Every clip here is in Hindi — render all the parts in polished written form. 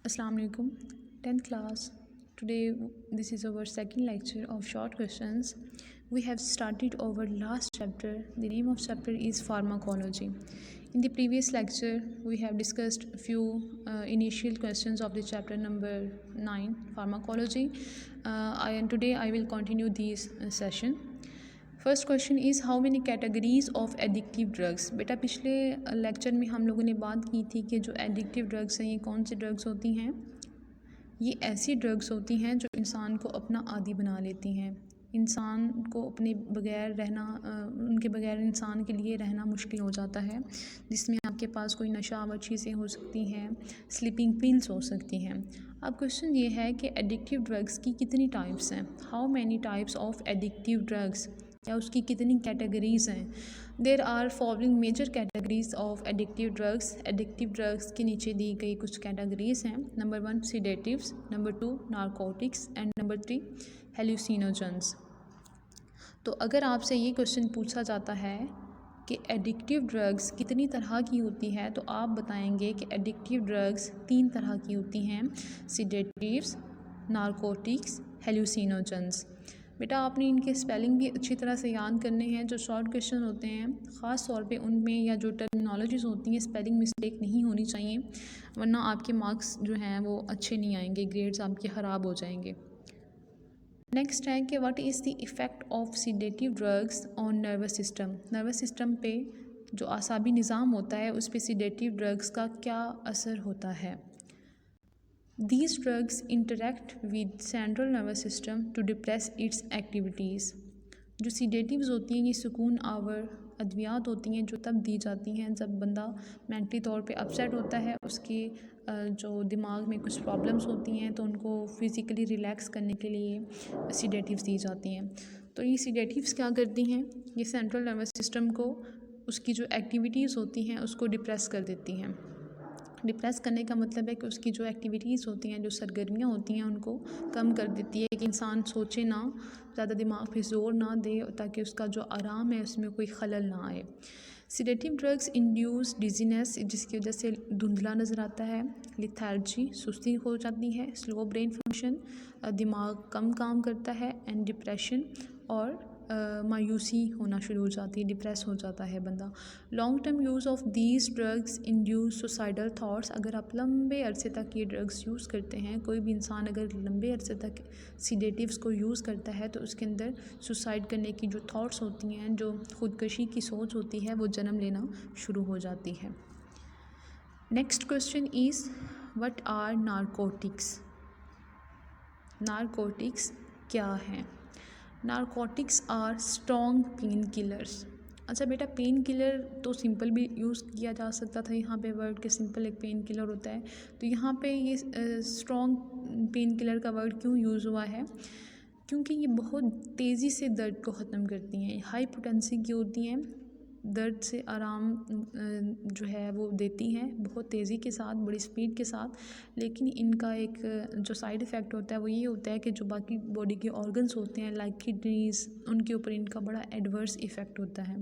Assalamu alaikum, 10th class. Today this is our second lecture of short questions. We have started our last chapter. The name of chapter is pharmacology. In the previous lecture we have discussed a few initial questions of the chapter number 9, pharmacology, and today I will continue this session. First question is how many categories of addictive drugs. बेटा पिछले लेक्चर में हम लोगों ने बात की थी कि जो एडिक्टिव ड्रग्स हैं ये कौन सी ड्रग्स होती हैं। ये ऐसी ड्रग्स होती हैं जो इंसान को अपना आदी बना लेती हैं, इंसान को अपने बगैर रहना उनके बगैर इंसान के लिए रहना मुश्किल हो जाता है, जिसमें आपके पास कोई नशावर चीज़ें हो सकती हैं, स्लीपिंग पिल्स हो सकती हैं। अब क्वेश्चन ये है कि एडिक्टिव ड्रग्स की कितनी टाइप्स हैं, how many types of addictive drugs, या उसकी कितनी कैटेगरीज़ हैं। There are following major categories of addictive drugs. Addictive drugs के नीचे दी गई कुछ कैटेगरीज़ हैं। Number 1 sedatives, number 2 narcotics and number 3 hallucinogens. तो अगर आपसे ये क्वेश्चन पूछा जाता है कि एडिक्टिव ड्रग्स कितनी तरह की होती है, तो आप बताएंगे कि एडिक्टिव ड्रग्स 3 तरह की होती हैं, सीडेटिव्स, नारकोटिक्स, हेल्यूसिनोजेंस। बेटा आपने इनके स्पेलिंग भी अच्छी तरह से याद करने हैं। जो शॉर्ट क्वेश्चन होते हैं ख़ास तौर पे उनमें या जो टर्मिनोलॉजीज़ होती हैं स्पेलिंग मिस्टेक नहीं होनी चाहिए, वरना आपके मार्क्स जो हैं वो अच्छे नहीं आएंगे, ग्रेड्स आपके ख़राब हो जाएंगे। नेक्स्ट है कि what is the effect of sedative drugs on nervous system. Nervous system पे जो आसाबी निज़ाम होता है उस पर सीडेटिव ड्रग्स का क्या असर होता है। These drugs interact with central nervous system to depress its activities. जो सीडेटिव्स होती हैं ये सुकून आवर अद्वियात होती हैं जो तब दी जाती हैं जब बंदा मेंटली तौर पे अपसेट होता है, उसके जो दिमाग में कुछ प्रॉब्लम्स होती हैं तो उनको फिज़िकली रिलैक्स करने के लिए सीडेटिव्स दी जाती हैं। तो ये सीडेटिव्स क्या करती हैं, ये सेंट्रल नर्वस सिस्टम को उसकी जो एक्टिविटीज़ होती हैं उसको डिप्रेस कर देती हैं। डिप्रेस करने का मतलब है कि उसकी जो एक्टिविटीज़ होती हैं, जो सरगर्मियाँ होती हैं उनको कम कर देती है कि इंसान सोचे ना, ज़्यादा दिमाग पे जोर ना दे, ताकि उसका जो आराम है उसमें कोई खलल ना आए। सीडेटिव ड्रग्स इंड्यूस डिजीनेस, जिसकी वजह से धुंधला नज़र आता है, लिथार्जी सुस्ती हो जाती है, स्लो ब्रेन फंक्शन दिमाग कम काम करता है, एंड डिप्रेशन और मायूसी होना शुरू हो जाती है, डिप्रेस हो जाता है बंदा। Long term use of these drugs induce suicidal thoughts. अगर आप लंबे अरसे तक ये ड्रग्स यूज़ करते हैं, कोई भी इंसान अगर लंबे अरसे तक सीडेटिव्स को यूज़ करता है तो उसके अंदर सुसाइड करने की जो थाट्स होती हैं, जो ख़ुदकशी की सोच होती है, वो जन्म लेना शुरू हो जाती है। Next question is what are narcotics. Narcotics क्या हैं। Narcotics are strong pain killers. अच्छा बेटा पेन किलर तो सिंपल भी यूज़ किया जा सकता था, यहाँ पे वर्ड के सिंपल एक पेन किलर होता है, तो यहाँ पे ये स्ट्रॉन्ग पेन किलर का वर्ड क्यों यूज़ हुआ है, क्योंकि ये बहुत तेज़ी से दर्द को ख़त्म करती हैं, हाई पोटेंसी की होती हैं, दर्द से आराम जो है वो देती हैं बहुत तेज़ी के साथ, बड़ी स्पीड के साथ। लेकिन इनका एक जो साइड इफ़ेक्ट होता है वो ये होता है कि जो बाकी बॉडी के ऑर्गन्स होते हैं लाइक किडनीज़, उनके ऊपर इनका बड़ा एडवर्स इफ़ेक्ट होता है।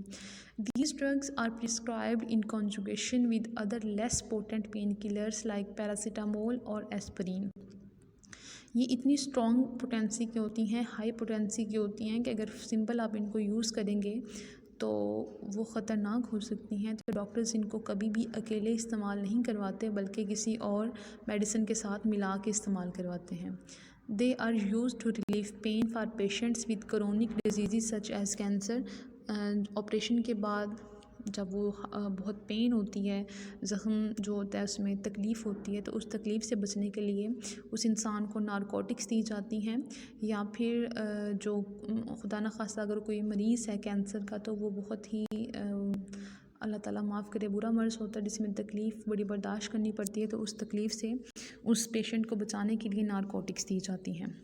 These drugs are prescribed in conjugation with other less potent pain killers like paracetamol और एस्पिरिन। ये इतनी स्ट्रॉन्ग पोटेंसी की होती हैं, हाई पोटेंसी की होती हैं कि अगर सिंपल आप इनको यूज़ करेंगे तो वो ख़तरनाक हो सकती हैं। तो डॉक्टर्स इनको कभी भी अकेले इस्तेमाल नहीं करवाते, बल्कि किसी और मेडिसिन के साथ मिला के इस्तेमाल करवाते हैं। They are use to relieve pain for patients with chronic disease such as cancer. Operation के बाद जब वो बहुत पेन होती है, ज़ख़म जो होता है उसमें तकलीफ़ होती है, तो उस तकलीफ़ से बचने के लिए उस इंसान को नारकोटिक्स दी जाती हैं। या फिर जो खुदा न खास्ता अगर कोई मरीज़ है कैंसर का, तो वो बहुत ही अल्लाह ताला माफ़ करे बुरा मर्ज़ होता है जिसमें तकलीफ़ बड़ी बर्दाश्त करनी पड़ती है, तो उस तकलीफ़ से उस पेशेंट को बचाने के लिए नारकोटिक्स दी जाती हैं।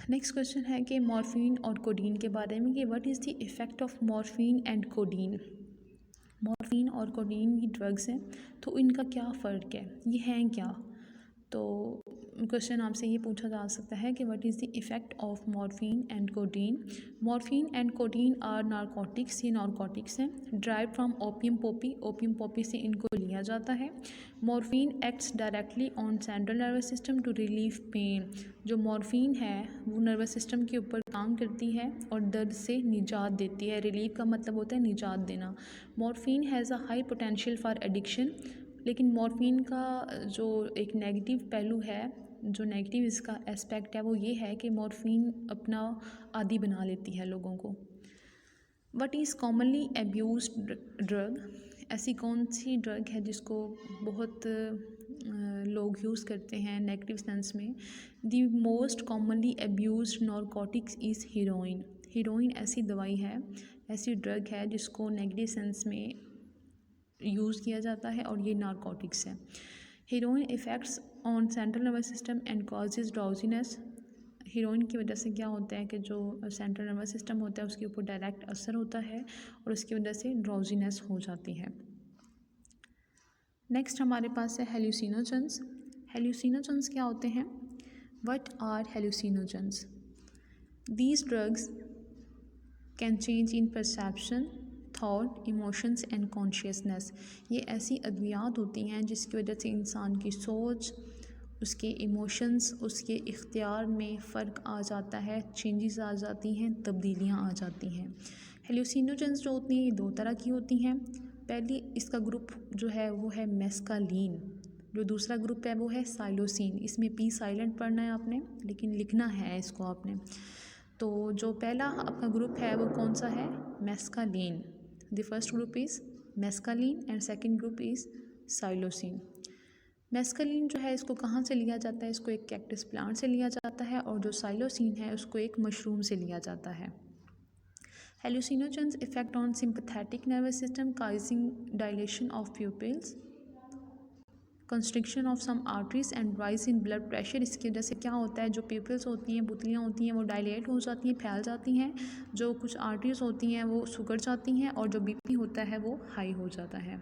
नेक्स्ट क्वेश्चन है कि मॉर्फिन और कोडीन के बारे में, कि what is the effect of morphine and codeine. Morphine और कोडीन की ड्रग्स हैं, तो इनका क्या फ़र्क है, ये हैं क्या। तो क्वेश्चन आपसे ये पूछा जा सकता है कि what is the effect of morphine and codeine. Morphine and codeine are narcotics, ये नारकोटिक्स हैं। Drive from opium poppy, opium poppy से इनको लिया जाता है। Morphine acts directly on central nervous system to relieve pain. जो मॉर्फिन है वो नर्वस सिस्टम के ऊपर काम करती है और दर्द से निजात देती है। रिलीव का मतलब होता है निजात देना। Morphine has a high potential for addiction, लेकिन मॉर्फिन का जो एक नेगेटिव पहलू है, जो नेगेटिव इसका एस्पेक्ट है वो ये है कि मॉर्फिन अपना आदी बना लेती है लोगों को। वट इज़ कॉमनली एब्यूज्ड ड्रग, ऐसी कौन सी ड्रग है जिसको बहुत लोग यूज़ करते हैं नेगेटिव सेंस में। The most commonly abused narcotics is heroin. Heroin ऐसी दवाई है, ऐसी ड्रग है जिसको नेगेटिव सेंस में यूज़ किया जाता है और ये नारकोटिक्स है। Heroine effects on central nervous system and causes drowsiness. Heroine की वजह से क्या होता है कि जो सेंट्रल नर्वस सिस्टम होता है उसके ऊपर डायरेक्ट असर होता है और उसकी वजह से ड्राउजीनेस हो जाती है। नेक्स्ट हमारे पास है हेल्यूसिनोजेंस। हेल्यूसिनोजेंस क्या होते हैं? What are hallucinogens? These drugs can change in perception, thought, emotions and consciousness. ये ऐसी अद्वियात होती हैं जिसकी वजह से इंसान की सोच, उसके इमोशंस, उसके इख्तियार में फ़र्क आ जाता है, चेंजेस आ जाती हैं, तब्दीलियाँ आ जाती हैं। हेल्यूसिनोजेंस जो होती हैं ये दो तरह की होती हैं। पहली इसका ग्रुप जो है वो है मेस्कालीन, जो दूसरा ग्रुप है वो है साइलोसिन। इसमें पी साइलेंट पढ़ना है आपने, लेकिन लिखना है इसको आपने। तो जो पहला आपका ग्रुप है वो कौन सा है? Mescaline. The first group is mescaline and second group is psilocin. Mescaline जो है इसको कहाँ से लिया जाता है? इसको एक कैक्टस प्लांट से लिया जाता है और जो साइलोसिन है उसको एक मशरूम से लिया जाता है। Hallucinogens effect on sympathetic nervous system causing dilation of pupils, constriction of some arteries and rise in blood pressure. इसकी वजह से क्या होता है, जो प्यूपिल्स होती हैं, पुतलियाँ होती हैं, वो डायलेट हो जाती हैं, फैल जाती हैं। जो कुछ आर्टरीज होती हैं वो सुगड़ जाती हैं और जो बीपी होता है वो हाई हो जाता है।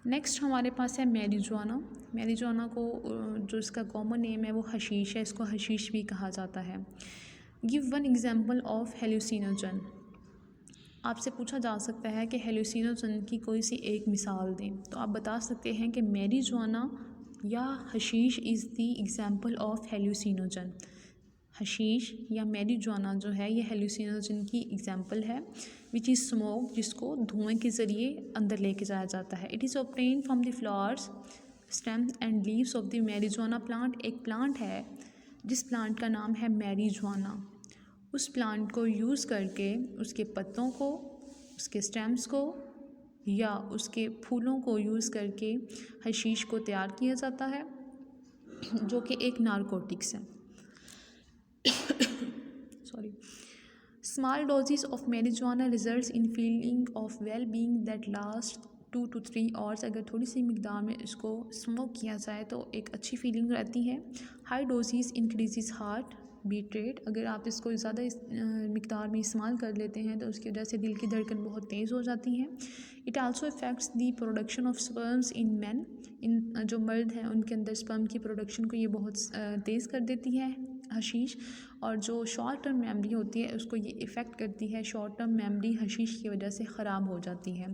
नेक्स्ट हमारे पास है मैरिजुआना। मैरिजुआना को जो इसका कॉमन नेम है वो हशीश है, इसको हशीश भी कहा जाता है। Give one example of hallucinogen. आपसे पूछा जा सकता है कि हेल्यूसिनोजन की कोई सी एक मिसाल दें, तो आप बता सकते हैं कि मैरिजुआना या hashish is the example of hallucinogen. Hashish या मैरिजुआना जो है ये हेल्यूसिनोजन की एग्जाम्पल है, विच इज़ स्मोक, जिसको धुएं के ज़रिए अंदर लेके जाया जाता है। It is obtain from the flowers, stems and leaves of the marijuana plant. एक प्लांट है जिस प्लांट का नाम है मैरिजुआना। उस प्लांट को यूज़ करके उसके पत्तों को, उसके स्टेम्स को या उसके फूलों को यूज़ करके हशीश को तैयार किया जाता है, जो कि एक नारकोटिक्स है। Sorry. Small doses of marijuana results in feeling of well being that last 2 to 3 hours. अगर थोड़ी सी मिकदार में इसको स्मोक किया जाए तो एक अच्छी फीलिंग रहती है। High doses increases heart beat rate. अगर आप इसको ज़्यादा मिकदार में इस्तेमाल कर लेते हैं तो उसकी वजह से दिल की धड़कन बहुत तेज़ हो जाती है। It also effects the production of sperms in man. इन जो मर्द हैं उनके अंदर स्पर्म की प्रोडक्शन को ये बहुत तेज़ कर देती है हशीश। और जो शॉर्ट टर्म मेमोरी होती है उसको ये इफ़ेक्ट करती है। शॉर्ट टर्म मेमोरी हशीश की वजह से ख़राब हो जाती है।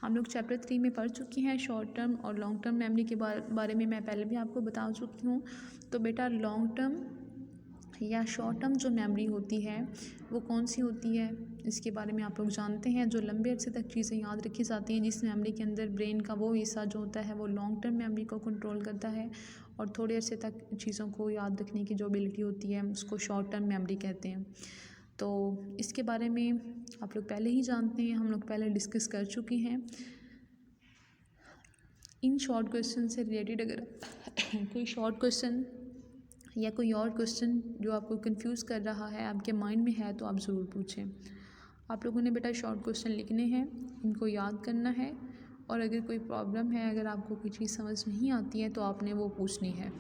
हम लोग चैप्टर 3 में पढ़ चुके हैं शॉर्ट टर्म और लॉन्ग टर्म मेमोरी के बारे में मैं पहले भी आपको बता चुकी हूँ। तो बेटा लॉन्ग टर्म या शॉर्ट टर्म जो मेमोरी होती है वो कौन सी होती है, इसके बारे में आप लोग जानते हैं। जो लंबे अरसे तक चीज़ें याद रखी जाती हैं, जिस मेमोरी के अंदर ब्रेन का वो हिस्सा जो होता है वो लॉन्ग टर्म मेमोरी को कंट्रोल करता है और थोड़े अरसे तक चीज़ों को याद रखने की जो एबिलिटी होती है उसको शॉर्ट टर्म मेमोरी कहते हैं। तो इसके बारे में आप लोग पहले ही जानते हैं, हम लोग पहले डिस्कस कर चुके हैं। इन शॉर्ट क्वेश्चन से रिलेटेड अगर कोई शॉर्ट क्वेश्चन या कोई और क्वेश्चन जो आपको कंफ्यूज कर रहा है, आपके माइंड में है, तो आप ज़रूर पूछें। आप लोगों ने बेटा शॉर्ट क्वेश्चन लिखने हैं, इनको याद करना है और अगर कोई प्रॉब्लम है, अगर आपको कोई चीज़ समझ नहीं आती है तो आपने वो पूछनी है।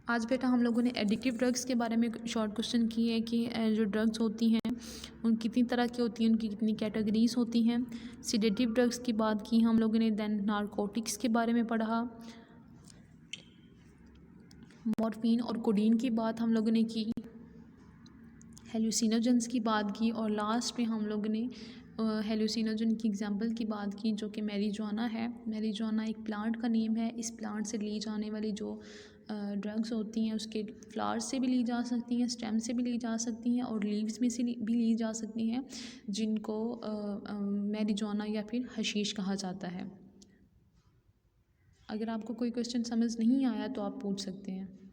आज बेटा हम लोगों ने एडिक्टिव ड्रग्स के बारे में शॉर्ट क्वेश्चन किए हैं कि जो ड्रग्स होती हैं उन कितनी तरह की होती हैं, उनकी कितनी कैटेगरीज होती हैं। सिडेटिव ड्रग्स की बात की हम लोगों ने, देन नारकोटिक्स के बारे में पढ़ा, मॉर्फिन और कोडीन की बात हम लोगों ने की, हेलुसिनोजेंस की बात की, और लास्ट में हम लोगों ने हेलुसिनोजन की एग्जांपल की बात की जो कि मैरिजुआना है। मैरिजुआना एक प्लांट का नेम है। इस प्लांट से ली जाने वाली जो ड्रग्स होती हैं उसके फ्लावर्स से भी ली जा सकती हैं, स्टेम से भी ली जा सकती हैं और लीव्स में से भी ली जा सकती हैं, जिनको मैरिजुआना या फिर हशीश कहा जाता है। अगर आपको कोई क्वेश्चन समझ नहीं आया तो आप पूछ सकते हैं।